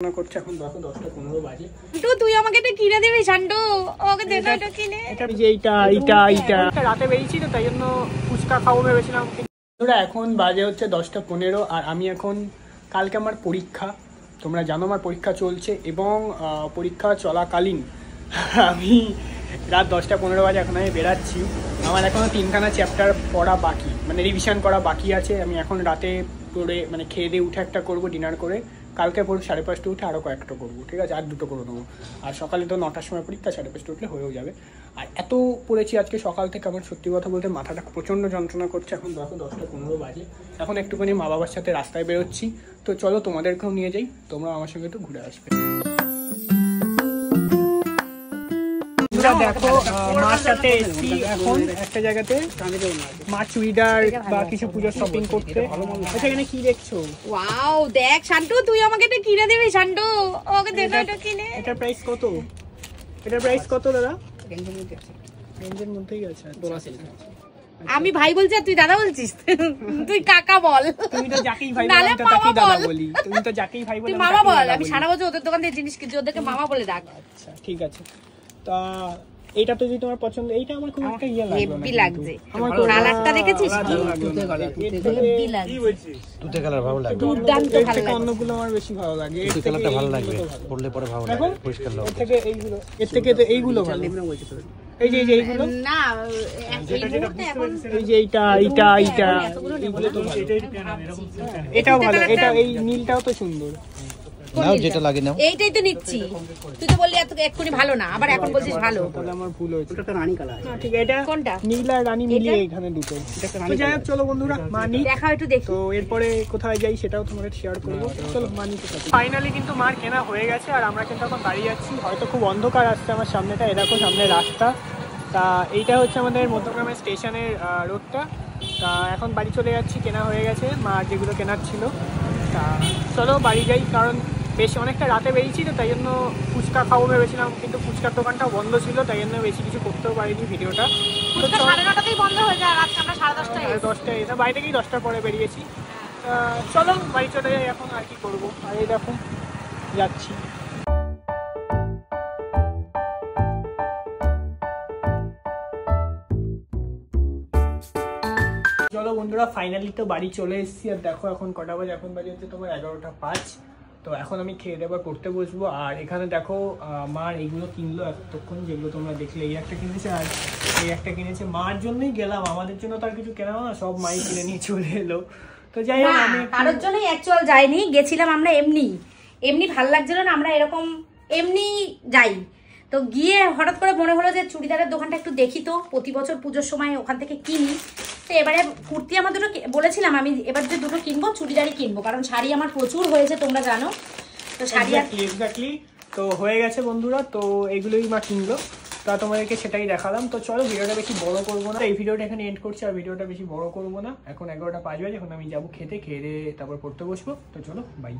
করছে এখন দেখো 10:15 বাজে। তো তুই আমাকে এটা কিনে দিবি শান্টু, ওকে দে না এটা কিনে। এটা যে এইটা রাতে বেরিয়েছি তো তাই জন্য ফুচকা খাবো ভেবেছিলাম। তোরা এখন বাজে হচ্ছে 10:15 আর আমি এখন কালকে আমার পরীক্ষা, তোমরা জানো আমার পরীক্ষা চলছে এবং পরীক্ষা চলাকালীন আমি রাত 10:15 বাজে এখন আমি বেরাচ্ছি। আমার এখনও 3খানা চ্যাপ্টার পড়া বাকি, মানে রিভিশন করা বাকি আছে। আমি এখন রাতে পড়ে মানে খেয়ে দিয়ে উঠে একটা করবো, ডিনার করে কালকে পড়ে 5:30 উঠে আরও কয়েকটা করবো, ঠিক আছে, আর 2টো করে নেবো। আর সকালে তো 9টার সময় পরীক্ষা, 5:30 উঠলে হয়েও যাবে। আর এত পড়েছি আজকে সকাল থেকে, আমার সত্যি কথা বলতে মাথাটা প্রচণ্ড যন্ত্রণা করছে। এখন দেখো 10:15 বাজে, এখন একটুখানি মা বাবার সাথে রাস্তায় বেরোচ্ছি। তো চলো তোমাদেরকেও নিয়ে যাই, তোমরা আমার সঙ্গে একটু ঘুরে আসবে। দেখো মার সাথে এসেছি এখন একটা জায়গাতে, মা চুড়িদার বা কিছু পুজোর শপিং করতে। এখানে কি দেখছো? ওয়াও দেখ শান্টু, তুই আমাকে এটা কিনে দিবি শান্টু, ওকে দে না এটা কিনে। এটার প্রাইস কত? এটার প্রাইস কত দাদা? রেঞ্জের মধ্যেই আছে। আমি ভাই বলছি আর তুই দাদা বলছিস? তুই কাকা বল। তুমি তো যাকেই ভাই বলো আমি তো তাকেই দাদা বলি। তুমি তো যাকেই ভাই বলো তুই মামা বল। আমি সারা বছর ওদের দোকান থেকে জিনিস কিনছি, ওদেরকে মামা বলে ডাক। আচ্ছা ঠিক আছে। তা এইটা তো যদি তোমার পছন্দ, এইটা আমার খুব একটা ইয়ে লাগবে না। হেভি লাগছে। আমার কালারটা দেখেছিস? হেভি লাগছে। তুতে কালার ভালো লাগে, দুর্দান্ত ভালো লাগে। অন্যগুলো আমার বেশি ভালো লাগে। তুতে কালারটা ভালো লাগবে, পড়লে পরে ভালো লাগে, পরিষ্কার লাগে। এর থেকে এইগুলো ভালো। এই যে এইগুলো না, এই মুহূর্তে এখন এই যে এইটা এইগুলো তো ভালো। এটাও ভালো, এটা এই নীলটাও তো সুন্দর। নাও যেটা লাগে নাও। এইটাই তো নিচ্ছি। তুই তো বললি এক্ষুনি ভালো না, আবার এখন বলছিস ভালো। তাহলে আমার ভুল হয়েছে। এটা তো রানী কালার। হ্যাঁ ঠিক আছে, এটা কোনটা? নীল আর রানী মিলিয়ে এখানে দুটো। তো যাই হোক চলো বন্ধুরা মানি দেখাও একটু দেখি। তো এরপরে কোথায় যাই সেটাও তোমাদের শেয়ার করবো। চলো মানি তো ফাইনালি কিন্তু মার কেনা হয়ে গেছে আর আমরা কিন্তু এখন দাঁড়িয়ে যাচ্ছি। হয়তো খুব অন্ধকার আসছে আমার সামনেটা, এরকম সামনে রাস্তা। তা এইটা হচ্ছে আমাদের মধ্যগ্রামের স্টেশনের রোডটা। তা এখন বাড়ি চলে যাচ্ছি, কেনা হয়ে গেছে মার যেগুলো কেনার ছিল। তা চলো বাড়ি যাই, কারণ বেশ অনেকটা রাতে বেরিয়েছি তো তাই জন্য ফুচকা খাবো ভেবেছিলাম, কিন্তু ফুচকার দোকানটাও বন্ধ ছিল, তাই জন্য বেশি কিছু করতেও পারিনি ভিডিওটা। তো 9:30 বন্ধ হয়ে যায়, আজকে আমরা 10:30 10টায় এটা বাড়ি থেকেই 10টার পরে বেরিয়েছি। চলো বাড়ি চলে যাই এখন, আর কি করবো। আর এই দেখো যাচ্ছি। চলো বন্ধুরা ফাইনালি তো বাড়ি চলে এসেছি। আর দেখো এখন কটা বাজে, এখন বাজে হচ্ছে তোমার 11:05। তো এখন আমি খেয়ে দেবার পড়তে বসবো। আর এখানে দেখো মার এইগুলো কিনলো এতক্ষণ, যেগুলো তোমরা দেখলে। এই একটা কিনেছে আর এই একটা কিনেছে। মার জন্যই গেলাম, আমাদের জন্য তো আর কিছু কেনা না, সব মাই কিনে নিয়ে চলে এলো। তো যাই হোক আমি কারোর জন্যই অ্যাকচুয়াল যাইনি, গেছিলাম আমরা এমনি ভাল লাগছিল না, আমরা এরকম এমনি যাই। তো গিয়ে হঠাৎ করে মনে হলো যে চুড়িদারের দোকানটা একটু দেখি, তো প্রতি বছর পুজোর সময় ওখান থেকে কিনি। তো এবারে কুর্তি আমার দুটো বলেছিলাম, আমি এবার যে দুটো কিনবো চুড়িদারই কিনবো, কারণ শাড়ি আমার প্রচুর হয়েছে তোমরা জানো। তো শাড়ি এক্স্যাক্টলি তো হয়ে গেছে বন্ধুরা। তো এইগুলোই মা কিনলো, তা তোমাদেরকে সেটাই দেখালাম। তো চলো ভিডিওটা বেশি বড় করবো না, এই ভিডিওটা এখানে এন্ড করছি। আর ভিডিওটা বেশি বড় করবো না, এখন 11:05 বাজে। এখন আমি যাবো খেতে, খেয়ে দিয়ে তারপর পড়তে বসবো। তো চলো বাই।